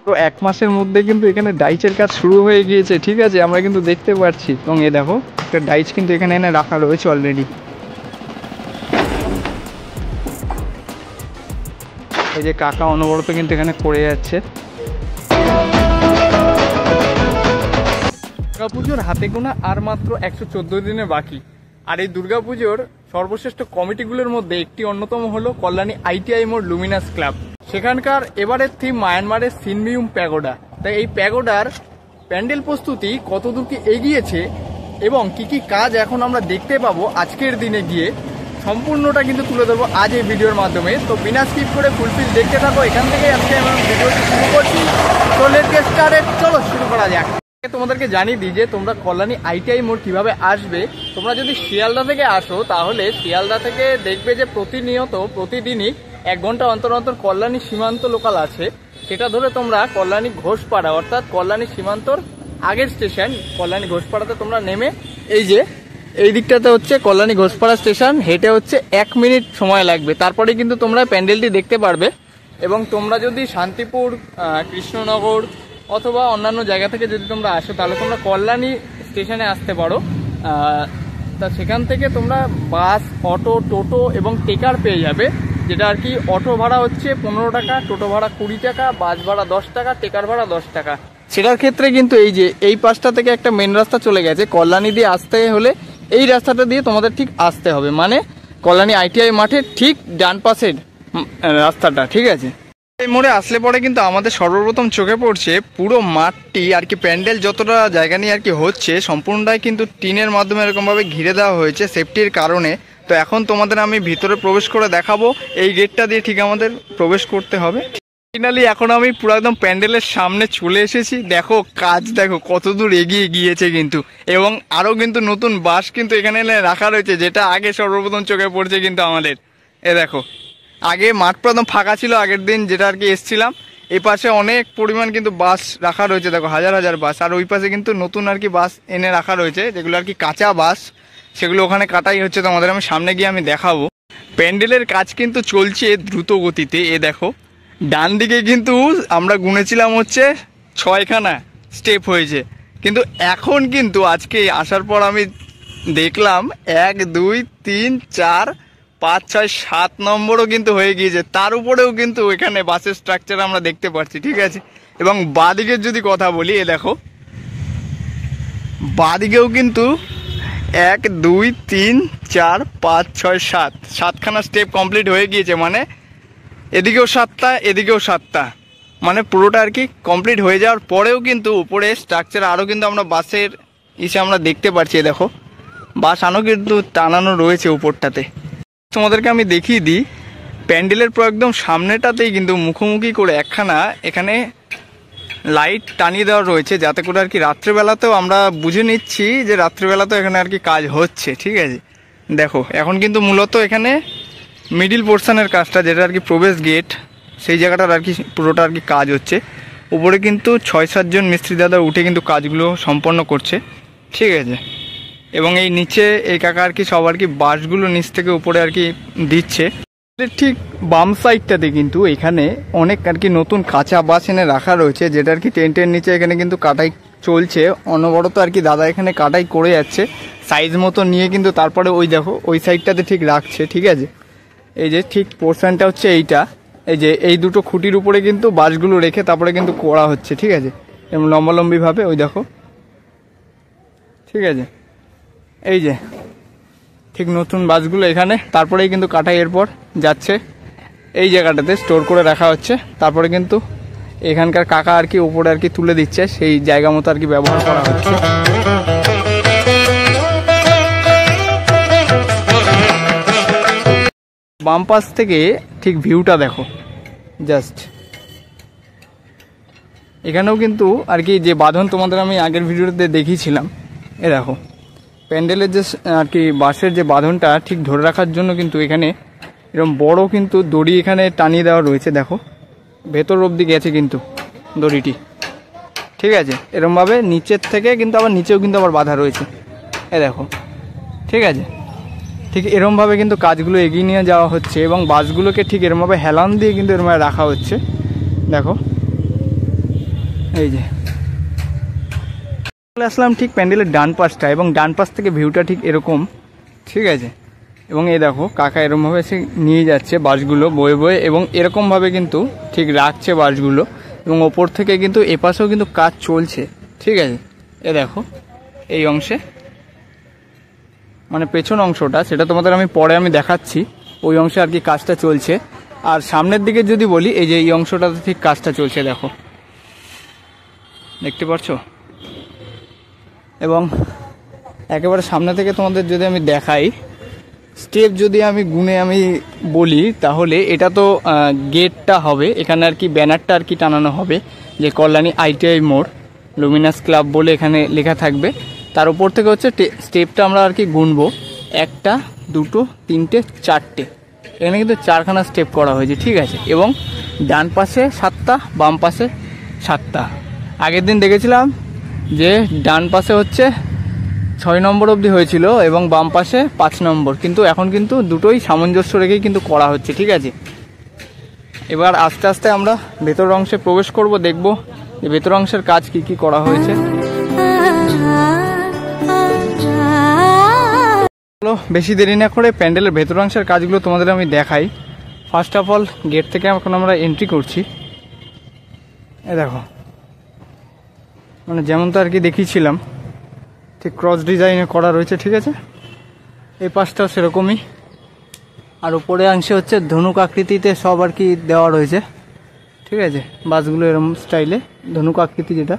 তো 1 মাসের মধ্যে কিন্তু এখানে ডাইচের কাজ শুরু হয়ে গিয়েছে, ঠিক আছে, আমরা কিন্তু দেখতে পাচ্ছি। এবং এ দেখো একটা ডাইচ কিন্তু এখানে এনে রাখা রয়েছে অলরেডি। এই যে কাকা অনবরত কিন্তু এখানে করে যাচ্ছে। দুর্গাপুজোর হাতে গোনা আর মাত্র 114 দিনে বাকি। আর এই দুর্গাপুজোর সর্বশ্রেষ্ঠ কমিটিগুলোর মধ্যে একটি অন্যতম হলো কল্যাণী ITI মোড় লুমিনাস ক্লাব। সেখানকার এবারের থিম মায়ানমারের সিনমিউম প্যাগোডা। তাই এই প্যাগোডার প্যান্ডেল প্রস্তুতি কতদূর কি এগিয়েছে এবং কি কি কাজ এখন আমরা দেখতে পাবো আজকের দিনে গিয়ে, সম্পূর্ণটা কিন্তু তুলে ধরবো আজ এই ভিডিওর মাধ্যমে। তো বিনা স্কিপ করে ফুলফিল দেখতে থাকো। এখান থেকে আজকে আমরা ভিডিওটি শুরু করছি। তো লেটস গেট স্টার্টেড, চলো শুরু করা যাক। তোমাদেরকে জানিয়ে দিই যে তোমরা কল্যাণী ITI মোড় কিভাবে আসবে। তোমরা যদি শিয়ালদা থেকে আসো তাহলে শিয়ালদা থেকে দেখবে যে প্রতিদিনই 1 ঘন্টা অন্তর অন্তর কল্যাণী সীমান্ত লোকাল আছে। সেটা ধরে তোমরা কল্যাণী ঘোষপাড়া অর্থাৎ কল্যাণী সীমান্তর আগের স্টেশন কল্যাণী ঘোষপাড়াতে তোমরা নেমে এই যে এই দিকটাতে হচ্ছে কল্যাণী ঘোষপাড়া স্টেশন, হেঁটে হচ্ছে 1 মিনিট সময় লাগবে। তারপরে কিন্তু তোমরা প্যান্ডেলটি দেখতে পারবে। এবং তোমরা যদি শান্তিপুর, কৃষ্ণনগর অথবা অন্যান্য জায়গা থেকে যদি তোমরা আসো তাহলে তোমরা কল্যাণী স্টেশনে আসতে পারো। তা সেখান থেকে তোমরা বাস, অটো, টোটো এবং টেকার পেয়ে যাবে। যেটা আর কি অটো ভাড়া হচ্ছে 15 টাকা, টোটো ভাড়া 20 টাকা, বাস ভাড়া 10 টাকা, টেকার ভাড়া 10 টাকা। সেটার ক্ষেত্রে কিন্তু এই যে এই পাশটা থেকে একটা মেন রাস্তা চলে গেছে, কল্যাণী দিয়ে আসতে হলে এই রাস্তাটা দিয়ে তোমাদের ঠিক আসতে হবে, মানে কল্যাণী ITI মাঠের ঠিক ডান পাশের রাস্তাটা, ঠিক আছে। এই মোড়ে আসলে পরে কিন্তু আমাদের সর্বপ্রথম চোখে পড়ছে পুরো মাঠটি আর কি, প্যান্ডেল যতটা জায়গা নিয়ে আর কি হচ্ছে সম্পূর্ণটাই কিন্তু টিনের মাধ্যমে এরকমভাবে ঘিরে দেওয়া হয়েছে সেফটির কারণে। তো এখন তোমাদের আমি ভিতরে প্রবেশ করে দেখাবো। এই গেটটা দিয়ে ঠিক আমাদের প্রবেশ করতে হবে। ফাইনালি এখন আমি পুরো একদম প্যান্ডেলের সামনে চলে এসেছি। দেখো কাজ দেখো কতদূর এগিয়ে গিয়েছে কিন্তু, এবং আরও কিন্তু নতুন বাস কিন্তু এখানে রাখা রয়েছে, যেটা আগে সর্বপ্রথম চোখে পড়ছে কিন্তু আমাদের। এ দেখো আগে মাঠ একদম ফাঁকা ছিল আগের দিন যেটা আর কি এসছিলাম। এই পাশে অনেক পরিমাণ কিন্তু বাস রাখা রয়েছে, দেখো হাজার হাজার বাস। আর ওই পাশে কিন্তু নতুন আর কি বাস এনে রাখা রয়েছে, যেগুলো আর কি কাঁচা বাস, সেগুলো ওখানে কাটাই হচ্ছে। তোমাদের আমি সামনে গিয়ে আমি দেখাবো। প্যান্ডেলের কাজ কিন্তু চলছে দ্রুত গতিতে। এ দেখো ডান দিকে কিন্তু আমরা গুনেছিলাম হচ্ছে 6খানা স্টেপ হয়েছে, কিন্তু এখন কিন্তু আজকে আসার পর আমি দেখলাম 1 2 3 4 5 6 7 নম্বরও কিন্তু হয়ে গিয়েছে। তার উপরেও কিন্তু এখানে বাসের স্ট্রাকচার আমরা দেখতে পাচ্ছি, ঠিক আছে। এবং বাঁদিকের যদি কথা বলি, এ দেখো বাঁদিকেও কিন্তু 1 2 3 4 5 6 7খানা স্টেপ কমপ্লিট হয়ে গিয়েছে, মানে এদিকেও 7টা এদিকেও 7টা, মানে পুরোটা আর কি কমপ্লিট হয়ে যাওয়ার পরেও কিন্তু উপরে স্ট্রাকচার আরও কিন্তু আমরা বাসের আমরা দেখতে পাচ্ছি। দেখো বাস আরও কিন্তু টানানো রয়েছে উপরটাতে। তোমাদেরকে আমি দেখিয়ে দিই, প্যান্ডেলের পুরো একদম সামনেটাতেই কিন্তু মুখোমুখি করে একখানা এখানে লাইট টানিয়ে দেওয়া রয়েছে, যাতে করে আর কি রাত্রেবেলাতেও আমরা বুঝে নিচ্ছি যে রাত্রেবেলাতেও এখানে আর কি কাজ হচ্ছে, ঠিক আছে। দেখো এখন কিন্তু মূলত এখানে মিডিল পোর্শনের কাজটা, যেটা আর কি প্রবেশ গেট, সেই জায়গাটার আর কি পুরোটা আর কি কাজ হচ্ছে। উপরে কিন্তু 6-7 জন মিস্ত্রি দাদা উঠে কিন্তু কাজগুলো সম্পন্ন করছে, ঠিক আছে। এবং এই নিচে এই কাকা আর কি সব আর কি বাসগুলো নিচ থেকে উপরে আর কি দিচ্ছে। ঠিক বাম সাইডটাতে কিন্তু এখানে অনেক আর কি নতুন কাঁচা বাস এনে রাখা রয়েছে, যেটা আর কি টেন্টের নিচে এখানে কিন্তু কাটাই চলছে অনবরত আর কি। দাদা এখানে কাটাই করে যাচ্ছে সাইজ মতো নিয়ে, কিন্তু তারপরে ওই দেখো ওই সাইডটাতে ঠিক রাখছে, ঠিক আছে। এই যে ঠিক পোর্শনটা হচ্ছে এইটা, এই যে এই দুটো খুঁটির উপরে কিন্তু বাসগুলো রেখে তারপরে কিন্তু করা হচ্ছে, ঠিক আছে, এবং লম্বালম্বিভাবে ওই দেখো, ঠিক আছে। এই যে ঠিক নতুন বাসগুলো এখানে, তারপরেই কিন্তু কাটাই এরপর যাচ্ছে এই জায়গাটাতে স্টোর করে রাখা হচ্ছে। তারপরে কিন্তু এখানকার কাকা আর কি উপরে আর কি তুলে দিচ্ছে, সেই জায়গা মতো আর কি ব্যবহার করা হচ্ছে। বাম পাশ থেকে ঠিক ভিউটা দেখো জাস্ট। এখানেও কিন্তু আর কি যে বাঁধন তোমাদের আমি আগের ভিডিওতে দেখিয়েছিলাম, এ দেখো প্যান্ডেলের যে আর কি বাঁশের যে বাঁধনটা ঠিক ধরে রাখার জন্য কিন্তু এখানে এরকম বড় কিন্তু দড়ি এখানে টানিয়ে দেওয়া রয়েছে। দেখো ভেতর অবধি গেছে কিন্তু দড়িটি, ঠিক আছে। এরকমভাবে নিচের থেকে কিন্তু আবার নিচেও কিন্তু আবার বাঁধা রয়েছে, এ দেখো, ঠিক আছে। ঠিক এরকমভাবে কিন্তু কাজগুলো এগিয়ে নিয়ে যাওয়া হচ্ছে, এবং বাসগুলোকে ঠিক এরকমভাবে হেলান দিয়ে কিন্তু এরকমভাবে রাখা হচ্ছে। দেখো এই যে চলে আসলাম ঠিক প্যান্ডেলের ডান পাশটা, এবং ডান পাশ থেকে ভিউটা ঠিক এরকম, ঠিক আছে। এবং এই দেখো কাকা এরকমভাবে এসে নিয়ে যাচ্ছে বাসগুলো বয়ে বয়ে, এবং এরকমভাবে কিন্তু ঠিক রাখছে বাসগুলো, এবং ওপর থেকে কিন্তু এপাশেও কিন্তু কাজ চলছে, ঠিক আছে। এ দেখো এই অংশে মানে পেছন অংশটা, সেটা তোমাদের আমি পরে দেখাচ্ছি, ওই অংশে আর কি কাজটা চলছে। আর সামনের দিকে যদি বলি, এই যে এই অংশটাতে ঠিক কাজটা চলছে, দেখো দেখতে পাচ্ছ। এবং একেবারে সামনে থেকে তোমাদের যদি আমি দেখাই, স্টেপ যদি আমি গুনে বলি, তাহলে এটা তো গেটটা হবে, এখানে আর কি ব্যানারটা আর কি টানানো হবে যে কল্যাণী আইটিআই মোড় লুমিনাস ক্লাব বলে এখানে লেখা থাকবে। তার উপর থেকে হচ্ছে স্টেপটা আমরা আর কি গুনবো, 1 2 3 4টে, এখানে কিন্তু 4খানা স্টেপ করা হয়েছে, ঠিক আছে। এবং ডান পাশে 7টা, বাম পাশে 7টা। আগের দিন দেখেছিলাম যে ডান পাশে হচ্ছে 6 নম্বর অবধি হয়েছিল এবং বাম পাশে 5 নম্বর, কিন্তু এখন কিন্তু দুটোই সামঞ্জস্য রেখেই কিন্তু করা হচ্ছে, ঠিক আছে। এবার আস্তে আস্তে আমরা ভেতর অংশে প্রবেশ করব, দেখব যে ভেতর অংশের কাজ কি কি করা হয়েছে। চলো বেশি দেরি না করে প্যান্ডেলের ভেতর অংশের কাজগুলো তোমাদের আমি দেখাই। ফার্স্ট অফ অল গেট থেকে এখন আমরা এন্ট্রি করছি। এ দেখো মানে যেমনটা আর কি দেখিয়েছিলাম ঠিক ক্রস ডিজাইনে করা রয়েছে, ঠিক আছে। এই পাশটাও সেরকমই, আর উপরে অংশে হচ্ছে ধনুক আকৃতিতে সব আর কি দেওয়া রয়েছে, ঠিক আছে। বাসগুলো এরকম স্টাইলে ধনুক আকৃতি যেটা,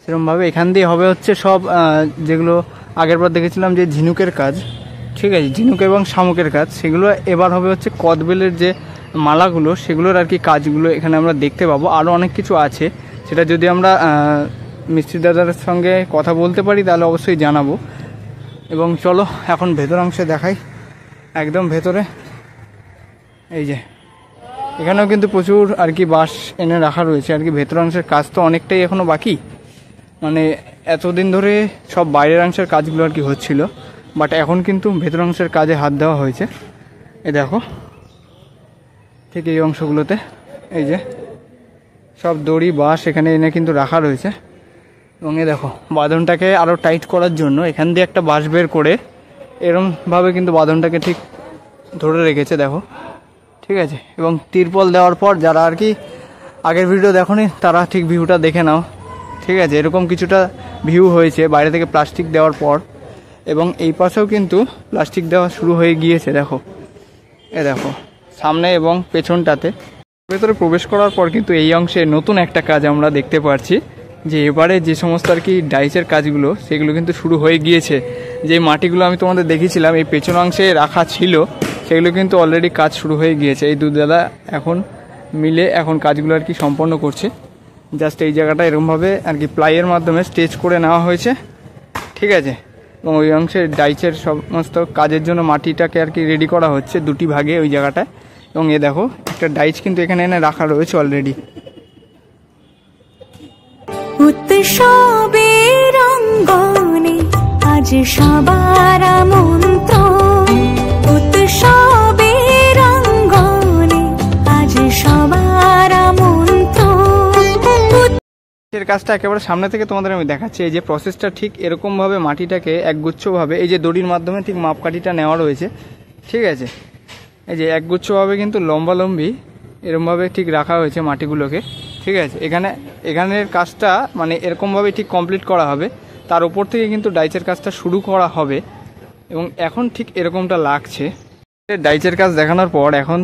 সেরকমভাবে এখান দিয়ে হবে হচ্ছে সব যেগুলো আগেরবার দেখেছিলাম যে ঝিনুকের কাজ, ঠিক আছে, ঝিনুক এবং শামুকের কাজ, সেগুলো এবার হবে হচ্ছে কদবেলের যে মালাগুলো, সেগুলোর আর কি কাজগুলো এখানে আমরা দেখতে পাবো। আরও অনেক কিছু আছে, সেটা যদি আমরা মিস্ত্রি দাদার সঙ্গে কথা বলতে পারি তাহলে অবশ্যই জানাবো। এবং চলো এখন ভেতর অংশে দেখাই, একদম ভেতরে। এই যে এখানেও কিন্তু প্রচুর আর কি বাঁশ এনে রাখা রয়েছে আর কি। ভেতর অংশের কাজ তো অনেকটাই এখনও বাকি, মানে এতদিন ধরে সব বাইরের অংশের কাজগুলো আর কি হচ্ছিল, বাট এখন কিন্তু ভেতর অংশের কাজে হাত দেওয়া হয়েছে। এই দেখো ঠিক এই অংশগুলোতে এই যে সব দড়ি বাঁশ এখানে এনে কিন্তু রাখা রয়েছে। এবং এই দেখো বাঁধনটাকে আরও টাইট করার জন্য এখান দিয়ে একটা বাঁশ বের করে এরমভাবে কিন্তু বাঁধনটাকে ঠিক ধরে রেখেছে, দেখো, ঠিক আছে। এবং তিরপল দেওয়ার পর যারা আর কি আগের ভিডিও দেখোনি তারা ঠিক ভিউটা দেখে নাও, ঠিক আছে। এরকম কিছুটা ভিউ হয়েছে বাইরে থেকে প্লাস্টিক দেওয়ার পর, এবং এই পাশেও কিন্তু প্লাস্টিক দেওয়া শুরু হয়ে গিয়েছে, দেখো এ দেখো সামনে এবং পেছনটাতে। ভেতরে প্রবেশ করার পর কিন্তু এই অংশে নতুন একটা কাজ আমরা দেখতে পাচ্ছি, যে এবারে যে সমস্ত আর কি ডাইসের কাজগুলো সেগুলো কিন্তু শুরু হয়ে গিয়েছে। যে মাটিগুলো আমি তোমাদের দেখিয়েছিলাম এই পেছন অংশে রাখা ছিল, সেগুলো কিন্তু অলরেডি কাজ শুরু হয়ে গিয়েছে। এই দুই দাদা এখন মিলে এখন কাজগুলো আর কি সম্পন্ন করছে। জাস্ট এই জায়গাটা এরকমভাবে আর কি প্লাইয়ের মাধ্যমে স্টেচ করে নেওয়া হয়েছে, ঠিক আছে। এবং ওই অংশে ডাইসের সমস্ত কাজের জন্য মাটিটাকে আর কি রেডি করা হচ্ছে 2টি ভাগে ওই জায়গাটায়। এবং এ দেখো একটা ডাইস কিন্তু এখানে এনে রাখা রয়েছে অলরেডি। উৎসবের অঙ্গনে আজ সবার আমন্ত্রণ, উৎসবের অঙ্গনে আজ সবার আমন্ত্রণ। এর কাজটা একেবারে সামনে থেকে তোমাদের আমি দেখাচ্ছি। এই যে প্রসেসটা ঠিক এরকমভাবে মাটিটাকে একগুচ্ছভাবে এই যে দড়ির মাধ্যমে ঠিক মাপকাঠিটা নেওয়া রয়েছে, ঠিক আছে। এই যে একগুচ্ছভাবে কিন্তু লম্বালম্বি এরকমভাবে ঠিক রাখা হয়েছে মাটিগুলোকে, ঠিক আছে। এখানের কাজটা মানে এরকমভাবে ঠিক কমপ্লিট করা হবে, তার উপর থেকে কিন্তু ডাইচের কাজটা শুরু করা হবে। এবং এখন ঠিক এরকমটা লাগছে। ডাইচের কাজ দেখানোর পর এখন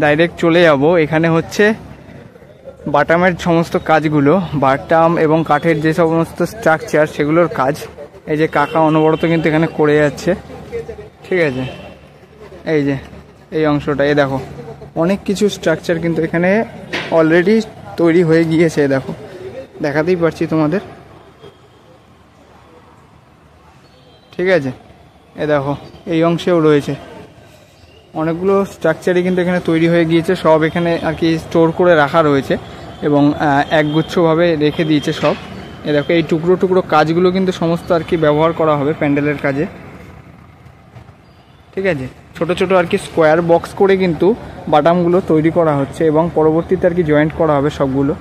ডাইরেক্ট চলে যাব এখানে হচ্ছে বাটামের সমস্ত কাজগুলো, বাটাম এবং কাঠের যে সমস্ত স্ট্রাকচার সেগুলোর কাজ। এই যে কাকা অনবরত কিন্তু এখানে করে যাচ্ছে, ঠিক আছে। এই যে এই অংশটা এই দেখো অনেক কিছু স্ট্রাকচার কিন্তু এখানে অলরেডি তৈরি হয়ে গিয়েছে, দেখো দেখাতেই পারছি তোমাদের, ঠিক আছে। এ দেখো এই অংশেও রয়েছে অনেকগুলো স্ট্রাকচারই কিন্তু এখানে তৈরি হয়ে গিয়েছে, সব এখানে আর কি স্টোর করে রাখা রয়েছে এবং একগুচ্ছভাবে রেখে দিয়েছে সব। এ দেখো এই টুকরো টুকরো কাজগুলো কিন্তু সমস্ত আর কি ব্যবহার করা হবে প্যান্ডেলের কাজে, ঠিক আছে। ছোট ছোট আর কি স্কোয়ার বক্স করে কিন্তু বাটামগুলো তৈরি করা হচ্ছে এবং পরবর্তীতে আর কি জয়েন্ট করা হবে সবগুলো।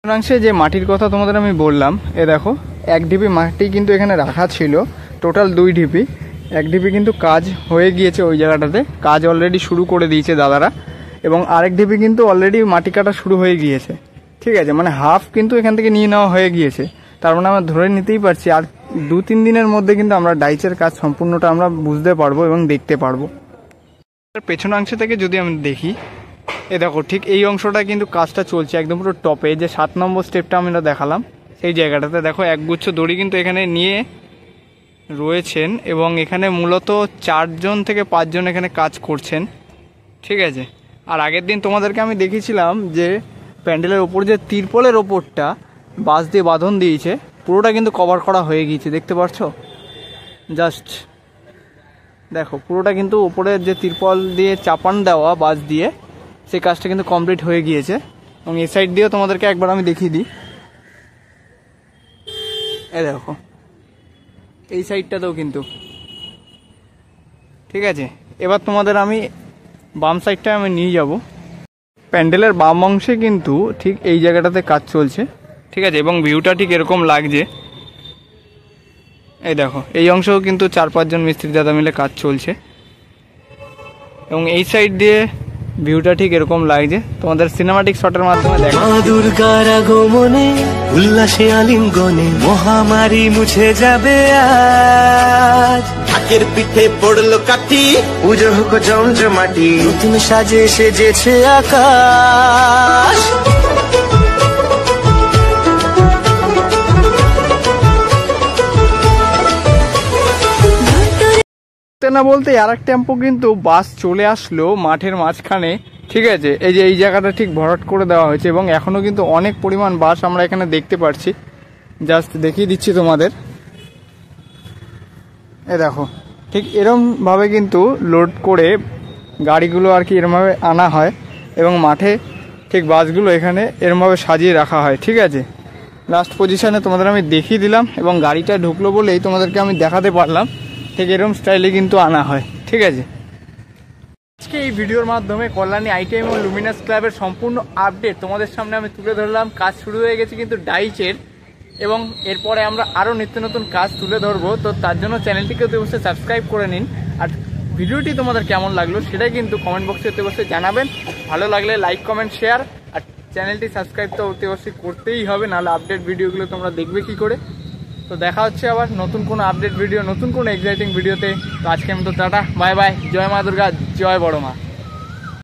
পেছনাংশে যে মাটির কথা তোমাদের আমি বললাম, এ দেখো 1 ঢিপি মাটি কিন্তু এখানে রাখা ছিল, টোটাল 2 ঢিপি। 1 ঢিপি কিন্তু কাজ হয়ে গিয়েছে, ওই জায়গাটাতে কাজ অলরেডি শুরু করে দিয়েছে দাদারা, এবং আরেক ঢিপি কিন্তু অলরেডি মাটি কাটা শুরু হয়ে গিয়েছে। ঠিক আছে, মানে হাফ কিন্তু এখান থেকে নিয়ে নেওয়া হয়ে গিয়েছে। তার মানে আমরা ধরে নিতেই পারছি আর 2-3 দিনের মধ্যে কিন্তু আমরা ডাইচের কাজ সম্পূর্ণটা আমরা বুঝতে পারবো এবং দেখতে পারবো। পেছনাংশ থেকে যদি আমি দেখি, এ দেখো ঠিক এই অংশটা কিন্তু কাজটা চলছে একদম পুরো টপে, যে 7 নম্বর স্টেপটা আমরা দেখালাম সেই জায়গাটাতে দেখো একগুচ্ছ দড়ি কিন্তু এখানে নিয়ে রয়েছেন, এবং এখানে মূলত 4 জন থেকে 5 জন এখানে কাজ করছেন। ঠিক আছে, আর আগের দিন তোমাদেরকে আমি দেখিয়েছিলাম যে প্যান্ডেলের ওপর যে তিরপলের ওপরটা বাঁশ দিয়ে বাঁধন দিয়েছে, পুরোটা কিন্তু কভার করা হয়ে গিয়েছে, দেখতে পাচ্ছ? জাস্ট দেখো পুরোটা কিন্তু ওপরের যে তিরপল দিয়ে চাপান দেওয়া বাঁশ দিয়ে, সেই কাজটা কিন্তু কমপ্লিট হয়ে গিয়েছে। এবং এই সাইড দিয়েও তোমাদেরকে একবার আমি দেখিয়ে দিই, এই দেখো এই সাইডটাতেও কিন্তু। ঠিক আছে, এবার তোমাদের আমি বাম সাইডটা আমি নিয়ে যাব। প্যান্ডেলের বাম অংশে কিন্তু ঠিক এই জায়গাটাতে কাজ চলছে। ঠিক আছে, এবং ভিউটা ঠিক এরকম লাগছে। এই দেখো এই অংশেও কিন্তু 4-5 জন মিস্ত্রি দাদা মিলে কাজ চলছে, এবং এই সাইড দিয়ে ভিউটা ঠিক এরকম লাগছে। তোমাদের সিনেমাটিক শটের মাধ্যমে দেখো। মা দুর্গার আগমনে উল্লাসে আলিঙ্গনে মহামারী মুছে যাবে আজ। ঢাকের পিঠে পড়লো কাঠি, পুজো হোক জমজমাটি, নতুন সাজে সেজেছে আকাশ। না বলতে আর এক টেম্পো কিন্তু বাস চলে আসলো মাঠের মাঝখানে। ঠিক আছে, এই যে এই জায়গাটা ঠিক ভরাট করে দেওয়া হয়েছে, এবং এখনো কিন্তু অনেক পরিমাণ বাস আমরা এখানে দেখতে পাচ্ছি। জাস্ট দেখিয়ে দিচ্ছি তোমাদের, এ দেখো ঠিক এরম ভাবে কিন্তু লোড করে গাড়িগুলো আর কি এরমভাবে আনা হয়, এবং মাঠে ঠিক বাসগুলো এখানে এরমভাবে সাজিয়ে রাখা হয়। ঠিক আছে, লাস্ট পজিশনে তোমাদের আমি দেখিয়ে দিলাম, এবং গাড়িটা ঢুকলো বলেই তোমাদেরকে আমি দেখাতে পারলাম ঠিক এরকম স্টাইলে কিন্তু আনা হয়। ঠিক আছে, আজকে এই ভিডিওর মাধ্যমে কল্যাণী আইটিআই এবং লুমিনাস ক্লাবের সম্পূর্ণ আপডেট তোমাদের সামনে আমি তুলে ধরলাম। কাজ শুরু হয়ে গেছে কিন্তু ডাইচের, এবং এরপরে আমরা আরও নিত্য নতুন কাজ তুলে ধরবো। তো তার জন্য চ্যানেলটিকে অবশ্যই সাবস্ক্রাইব করে নিন, আর ভিডিওটি তোমাদের কেমন লাগলো সেটাই কিন্তু কমেন্ট বক্সে অবশ্যই জানাবেন। ভালো লাগলে লাইক কমেন্ট শেয়ার, আর চ্যানেলটি সাবস্ক্রাইব তো অবশ্যই করতেই হবে, নাহলে আপডেট ভিডিওগুলো তোমরা দেখবে কি করে। তো দেখা হচ্ছে আবার নতুন কোনো আপডেট ভিডিও, নতুন কোনো এক্সাইটিং ভিডিওতে। তো আজকের মতো টাটা, বাই বাই, জয় মা দুর্গা, জয় বড় মা।